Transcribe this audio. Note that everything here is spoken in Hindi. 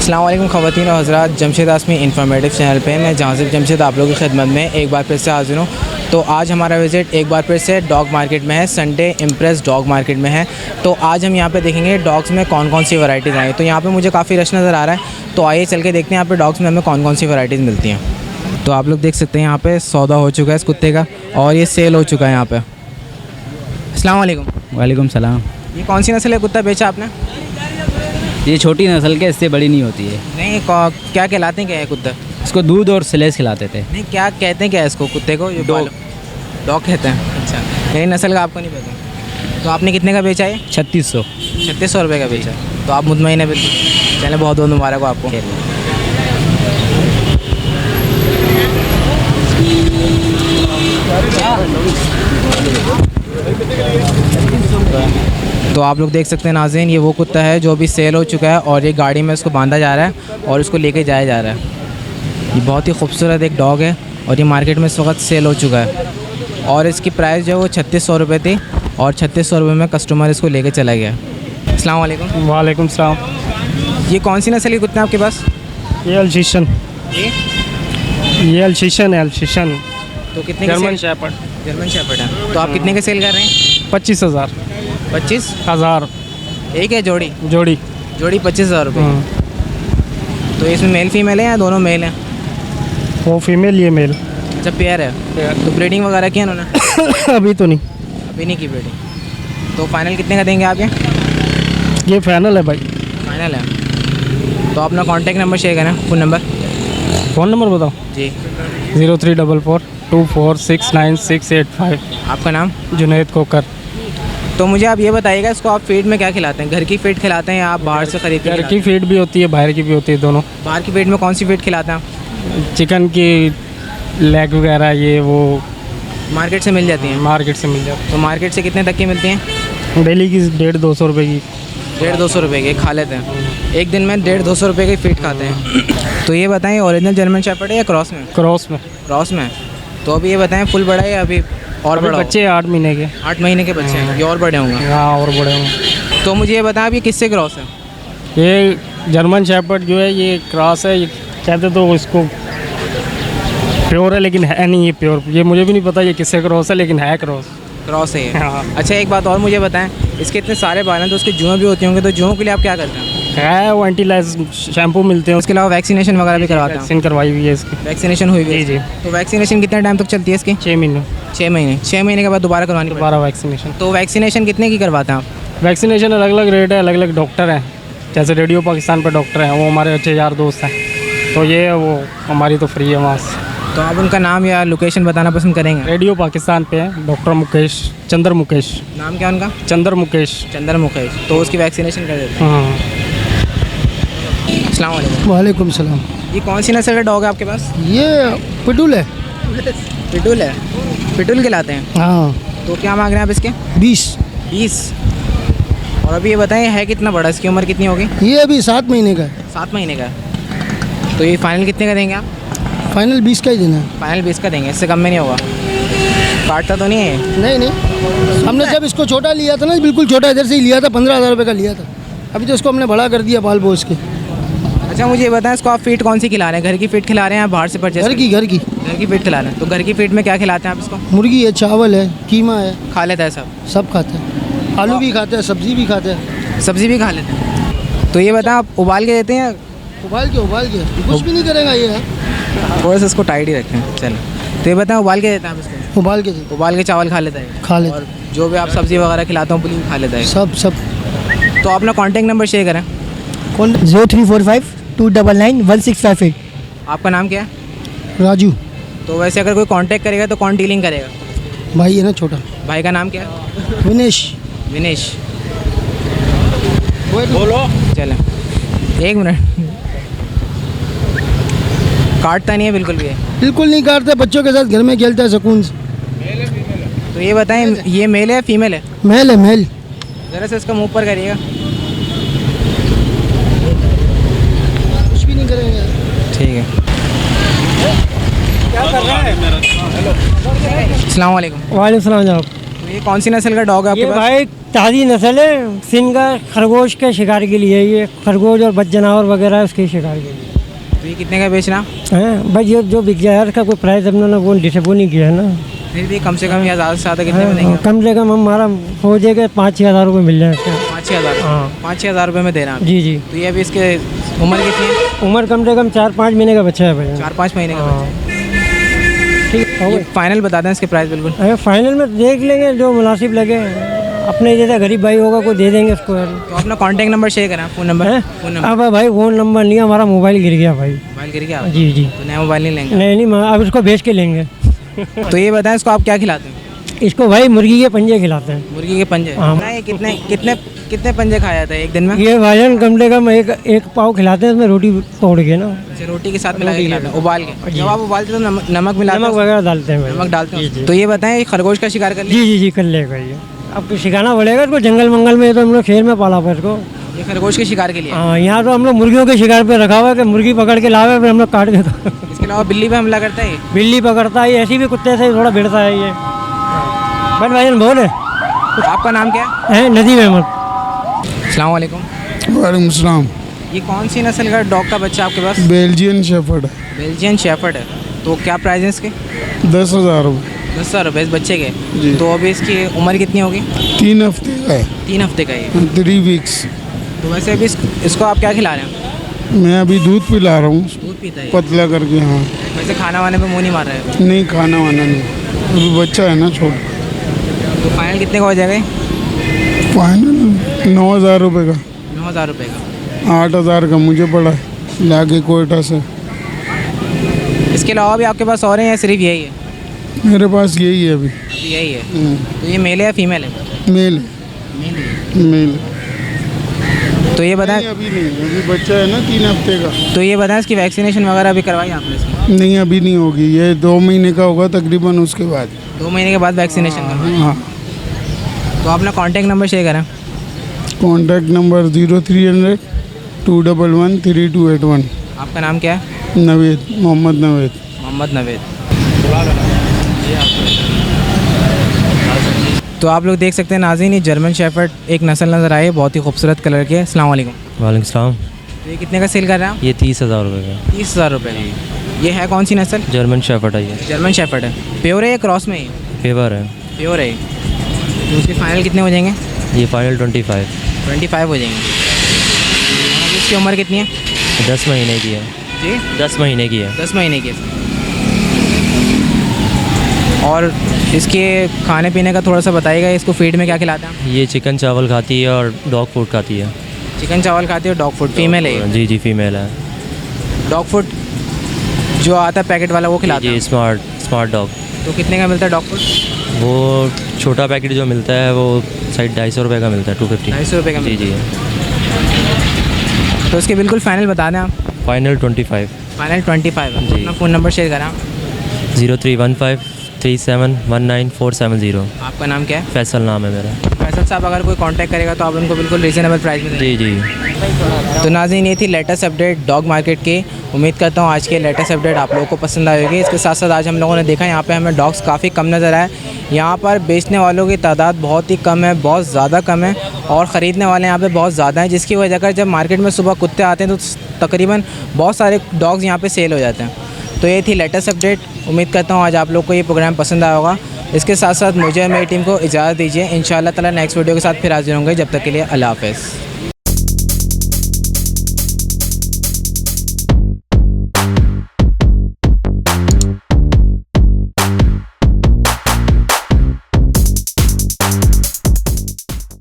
अस्सलाम वालेकुम ख़वातीन और हज़रात, जमशेद आसमी इन्फॉर्मेटिव चैनल पे मैं जहाज़िब जमशेद आप लोगों की खिदमत में एक बार फिर से हाज़िर हूँ। तो आज हमारा विज़िट एक बार फिर से डॉग मार्केट में है, संडे इम्प्रेस डॉग मार्केट में है। तो आज हम यहाँ पे देखेंगे डॉग्स में कौन कौन सी वैराइटीज़ आई। तो यहाँ पे मुझे काफ़ी रश नज़र आ रहा है, तो आइए चल के देखते हैं यहाँ पे डॉग्स में हमें कौन कौन सी वैराइटीज़ मिलती हैं। तो आप लोग देख सकते हैं यहाँ पर सौदा हो चुका है इस कुत्ते का और ये सेल हो चुका है यहाँ पर। अस्सलाम वालेकुम। वालेकुम सलाम। ये कौन सी नस्ल है कुत्ता बेचा आपने? ये छोटी नस्ल के, इससे बड़ी नहीं होती है। नहीं, क्या कहलाते हैं, क्या है कुत्ता? इसको दूध और स्लेज खिलाते थे। नहीं, क्या कहते हैं, क्या है इसको कुत्ते को? ये डॉग। डॉग कहते हैं। अच्छा, यही नस्ल का आपको नहीं पता। तो आपने कितने का बेचा है? 3600। 3600 रुपये का बेचा। तो आप मुतमईन है बिल्कुल। चलें, बहुत बहुत मुबारक हो आपको। तो आप लोग देख सकते हैं नाज़रीन, ये वो कुत्ता है जो अभी सेल हो चुका है और ये गाड़ी में इसको बांधा जा रहा है और इसको लेके जाया जा रहा है। ये बहुत ही खूबसूरत एक डॉग है और ये मार्केट में इस वक्त सेल हो चुका है और इसकी प्राइस जो है वो 3600 रुपये थी और 3600 रुपये में कस्टमर इसको लेके चला गया। अस्सलाम वालेकुम। वालेकुम सलाम। ये कौन सी नस्ल के कुत्ते हैं आपके पास? ये अल्शीशन। ये अल्शीशन है, अल्शीशन। तो कितने जर्मन शेपर्ड। जर्मन शेपर्ड है। तो आप कितने के सेल कर रहे हैं? 25,000। 25,000 एक है जोड़ी? जोड़ी। जोड़ी 25,000 रुपये। तो इसमें मेल फीमेल है या दोनों मेल हैं? वो फीमेल, ये मेल। अच्छा, पेयर है। तो ब्रीडिंग वगैरह की है उन्होंने? अभी तो नहीं। अभी नहीं की ब्रीडिंग। तो फाइनल कितने का देंगे आप ये फाइनल है भाई। फाइनल है। तो अपना कॉन्टैक्ट नंबर शेयर करें, फ़ोन नंबर। फ़ोन नंबर बताओ। जी। 0344 2469 आपका नाम? जुनैद कोकर। तो मुझे आप ये बताइएगा, इसको आप फीड में क्या खिलाते हैं? घर की फीड खिलाते हैं या आप बाहर से खरीद के? घर की फीड भी होती है, बाहर की भी होती है, दोनों। बाहर की फीड में कौन सी फीड खिलाते हैं आप? चिकन की लेग वगैरह, ये वो मार्केट से मिल जाती हैं? मार्केट से मिल जाती तो मार्केट से कितने तक की मिलती हैं? है। डेली की 150-200 रुपये की। 150-200 रुपये की खा लेते हैं एक दिन में? 150-200 रुपये की फीड खाते हैं। तो ये बताएं, ओरिजिनल जर्मन शेपर्ड है या क्रॉस में? क्रॉस में। क्रॉस में। तो अभी ये बताएं, फुल बड़ा है या अभी और बड़ा? बच्चे 8 महीने के। 8 महीने के बच्चे हैं, ये और बड़े होंगे? हाँ, और बड़े होंगे। तो मुझे ये बताएं, अब ये किससे क्रॉस है? ये जर्मन शेपर्ड जो है, ये क्रॉस है। ये कहते तो इसको प्योर है, लेकिन है नहीं ये प्योर। ये मुझे भी नहीं पता ये किससे क्रॉस है, लेकिन है क्रॉस। क्रॉस है ये। हाँ। अच्छा, एक बात और मुझे बताएं, इसके इतने सारे बाल हैं तो उसके जुएँ भी होती होंगे, तो जुओं के लिए आप क्या करते हैं? है वो एंटीलाइज शैम्पू मिलते हैं। उसके अलावा वैक्सीनेशन वगैरह भी करवाते हैं? वैक्सीन करवाई हुई है इसकी। वैक्सीनेशन हुई है? जी। तो वैक्सीनेशन कितने टाइम तक चलती है इसकी? 6 महीने। 6 महीने। 6 महीने के बाद दोबारा करवानी पड़ती है? दोबारा वैक्सीनेशन। तो वैक्सीनेशन कितने की करवाते हैं आप? वैक्सीनेशन अलग अलग रेट है, अलग अलग डॉक्टर हैं। जैसे रेडियो पाकिस्तान पर डॉक्टर हैं, वो हमारे अच्छे यार दोस्त हैं, तो ये वो हमारी तो फ्री है वहाँ से। तो आप उनका नाम या लोकेशन बताना पसंद करेंगे? रेडियो पाकिस्तान पे है डॉक्टर मुकेश, चंद्र मुकेश। नाम क्या उनका? चंद्र मुकेश। चंद्र मुकेश। तो उसकी वैक्सीनेशन कर देते हैं। हाँ। अस्सलाम वालेकुम। वालेकुम सलाम। ये कौन सी नस्ल का डॉग है आपके पास? ये पिटुल है। पिटुल है। पिटुल खिलाते हैं? हाँ। तो क्या मांग रहे हैं आप इसके? 20। और अभी ये बताएं, है कितना बड़ा, इसकी उम्र कितनी होगी? ये अभी 7 महीने का है। 7 महीने का है। तो ये फाइनल कितने का देंगे आप? फाइनल 20 का ही देना है। फाइनल 20 का देंगे, इससे कम में नहीं होगा? काटता तो नहीं है? नहीं। हमने जब इसको छोटा लिया था ना, बिल्कुल छोटा इधर से ही लिया था, 15,000 रुपये का लिया था। अभी तो इसको हमने बड़ा कर दिया पाल पोस के। अच्छा, मुझे ये बताएं, इसको आप फीड कौन सी खिला रहे हैं? घर की फीड खिला रहे हैं या बाहर से परचेस? घर की फीड खिला रहे हैं। तो घर की फीड में क्या खिलाते हैं आप इसको? मुर्गी है, चावल है, कीमा है। खा लेता है सब खाते हैं। आलू भी खाते हैं, सब्जी भी खाते हैं। सब्जी भी खा लेते हैं। तो ये बताएं, आप उबाल के देते हैं? उबाल के कुछ भी नहीं करेगा ये है। थोड़ा सा इसको टाइट ही रखें। चलो, तो ये बताएं, उबाल के देते हैं आप इसको? उबाल के चावल खा लेता है? खा लेता और जो भी आप सब्जी वगैरह खिलाते हो पुलिंग खा लेता है? सब। तो अपना कॉन्टैक्ट नंबर शेयर करें। कौन? 0345 299 1658। आपका नाम क्या है? राजू। तो वैसे अगर कोई कांटेक्ट करेगा तो कौन डीलिंग करेगा? भाई है ना छोटा। भाई का नाम क्या है? विनेश। बोलो। चलें, 1 मिनट। काटता नहीं है बिल्कुल भी? बिल्कुल नहीं काटता, बच्चों के साथ घर में खेलता है सुकून से। तो ये बताएं, ये मेल है या फीमेल है? मेल। ज़रा से इसका मुँह ऊपर करिएगा। कुछ भी नहीं करेंगे। ठीक है। क्या कर रहा है? अस्सलाम वालेकुम। वालेकुम सलाम जनाब। तो ये कौन सी नस्ल का डॉग है आपके ये पास? भाई ताज़ी नस्ल है सिंध का, खरगोश के शिकार के लिए ये खरगोश और बद जानवर वगैरह है उसके शिकार के लिए। तो ये कितने का बेचना? हैं भाई ये जो बिक जाए इसका कोई प्राइस अपना ना वो डिसअपॉइंट नहीं किया है ना। फिर भी कम से कम या ज़्यादा से ज़्यादा कितने में देंगे? कम से कम हमारा हो जाएगा 5-6 हज़ार रुपये मिल जाए इसका। 5-6 हज़ार? हाँ। 5-6 हज़ार रुपये में दे रहे हैं आप? जी जी। तो ये अभी इसके उम्र कितनी है? उम्र कम से कम 4-5 महीने का बच्चा है भाई। 4-5 महीने का हाँ। बच्चा ठीक है। ये फाइनल बता दें इसके प्राइस बिल्कुल। अरे फाइनल में देख लेंगे जो मुनासिब लगे, अपने जैसा गरीब भाई होगा कोई दे देंगे उसको। तो अपना कॉन्टैक्ट नंबर शेयर करें, फ़ोन नंबर। हैं? फ़ोन नंबर अब भाई फ़ोन नंबर नहीं, हमारा मोबाइल गिर गया भाई। मोबाइल गिर गया? जी जी। तो नया मोबाइल नहीं लेंगे? नहीं अब इसको बेच के लेंगे। तो ये बताएं इसको आप क्या खिलाते हैं? इसको भाई मुर्गी के पंजे खिलाते हैं। मुर्गी के पंजे? हाँ। ना ये कितने कितने कितने पंजे खाया था एक दिन में? ये भाईजान कम से कम एक पाव खिलाते हैं, उसमें रोटी तोड़ के ना, अच्छा, रोटी के साथ मिला के खिलाते हैं, उबाल के? जब आप उबालते हैं तो नमक मिलाते नमक हैं? वगैरह डालते हैं भाई। नमक डालते जी, हैं। जी। तो ये बताएं ये खरगोश का शिकार कर लिया? जी जी जी कर लेगा ये। अब सिखाना पड़ेगा इसको, जंगल मंगल में तो हम लोग शहर में पाला हुआ इसको। ये खरगोश के शिकार के लिए? हाँ यहाँ तो हम लोग मुर्गियों के शिकार पे रखा हुआ है कि मुर्गी पकड़ के लावे फिर हम लोग काट देता। इसके अलावा बिल्ली पे हमला करता है ये? बिल्ली पकड़ता है, ऐसी भी कुत्ते से थोड़ा भिड़ता है ये। बस भाईजान बोले आपका नाम क्या है? नदीम अहमद। है? अस्सलाम वालेकुम। वालेकुम सलाम। ये कौन सी नस्ल का डॉग का बच्चा आपके पास? बेल्जियन शेफर्ड है। बेल्जियन शेफर्ड है। तो क्या प्राइस है इसके? 10,000 रुपये। 10,000 रुपये इस बच्चे के? जी। तो अभी इसकी उम्र कितनी होगी? 3 हफ्ते का है। 3 हफ्ते का ये? 3 वीक्स। तो वैसे अभी इसको आप क्या खिला रहे हैं? मैं अभी दूध पिला रहा हूँ दूध पीता है? पतला करके। हाँ वैसे खाना वाने पे मुँह नहीं मार रहे हो? नहीं, खाना वाना नहीं, अभी बच्चा है ना छोटा। तो फाइनल कितने का हो जाएगा? फाइनल 9,000 रुपये का। 9,000 रुपये का? 8,000 का मुझे पड़ा है लाके कोयटा से। इसके अलावा भी आपके पास और हैं या सिर्फ यही है? मेरे पास यही है अभी। अभी यही है? तो ये मेल है या फीमेल है? Male male. तो ये बताएं, अभी नहीं, अभी बच्चा है ना 3 हफ्ते का। तो ये बताएं इसकी वैक्सीनेशन वगैरह भी करवाई आपने इसकी? नहीं अभी नहीं होगी, ये 2 महीने का होगा तकरीबन, उसके बाद। 2 महीने के बाद वैक्सीनेशन करवाई? हाँ। तो अपना कॉन्टैक्ट नंबर शेयर करें। Contact number 0300 211 3281। आपका नाम क्या है? नवेद, मोहम्मद नवेद। मोहम्मद नवेद। तो आप लोग देख सकते हैं नाज़रीन, ये जर्मन शेफर्ड एक नस्ल नज़र आई है, बहुत ही खूबसूरत कलर के। अस्सलाम वालेकुम। वालेकुम सलाम। तो ये कितने का सेल कर रहे हैं आप? ये 30,000 रुपये का 30,000 रुपये का। ये है कौन सी नस्ल? जर्मन शेफर्ड है ये। जर्मन शेफर्ड है। प्योर है या क्रॉस में है? फेवर है। प्योर है। तो उसके फाइनल कितने हो जाएंगे? ये फाइनल 25 25 हो जाएंगे। और अभी इसकी उम्र कितनी है? 10 महीने की है। जी 10 महीने की है। 10 महीने की है। और इसके खाने पीने का थोड़ा सा बताइएगा, इसको फीड में क्या खिलाते हैं? ये चिकन चावल खाती है और डॉग फूड खाती है। चिकन चावल खाती है और डॉग फूड? फीमेल है ये? जी जी फीमेल है। डॉग फूड जो आता है पैकेट वाला वो खिलाते जी हैं? Smart dog. तो कितने का मिलता है डॉग फूड? वो छोटा पैकेट जो मिलता है वो शायद 250 रुपये का मिलता है। 250। 250 रुपये का जी जी। तो इसके बिल्कुल फाइनल बता दें आप। फाइनल 25। फाइनल 25 है। जी। अपना फ़ोन नंबर शेयर करें आप। 0315 3719 आपका नाम क्या है? फैसल नाम है मेरा। फैसल साहब अगर कोई कांटेक्ट करेगा तो आप उनको बिल्कुल रीज़नेबल प्राइस में देंगे? जी जी। तो नाज़रीन ये थी लेटेस्ट अपडेट डॉग मार्केट की। उम्मीद करता हूँ आज के लेटेस्ट अपडेट आप लोगों को पसंद आई होगी। इसके साथ साथ आज हम लोगों ने देखा यहाँ पे हमें डॉग्स काफ़ी कम नज़र आए। यहाँ पर बेचने वालों की तादाद बहुत ही कम है, बहुत ज़्यादा कम है, और ख़रीदने वाले यहाँ पे बहुत ज़्यादा हैं, जिसकी वजह कर जब मार्केट में सुबह कुत्ते आते हैं तो तकरीबन बहुत सारे डॉग्स यहाँ पे सेल हो जाते हैं। तो ये थी लेटेस्ट अपडेट। उम्मीद करता हूँ आज आप लोग को ये प्रोग्राम पसंद आया होगा। इसके साथ साथ मुझे और मेरी टीम को इजाज़त दीजिए। इंशाअल्लाह ताला नेक्स्ट वीडियो के साथ फिर हाजिर होंगे। जब तक के लिए अल्लाह हाफ़िज़।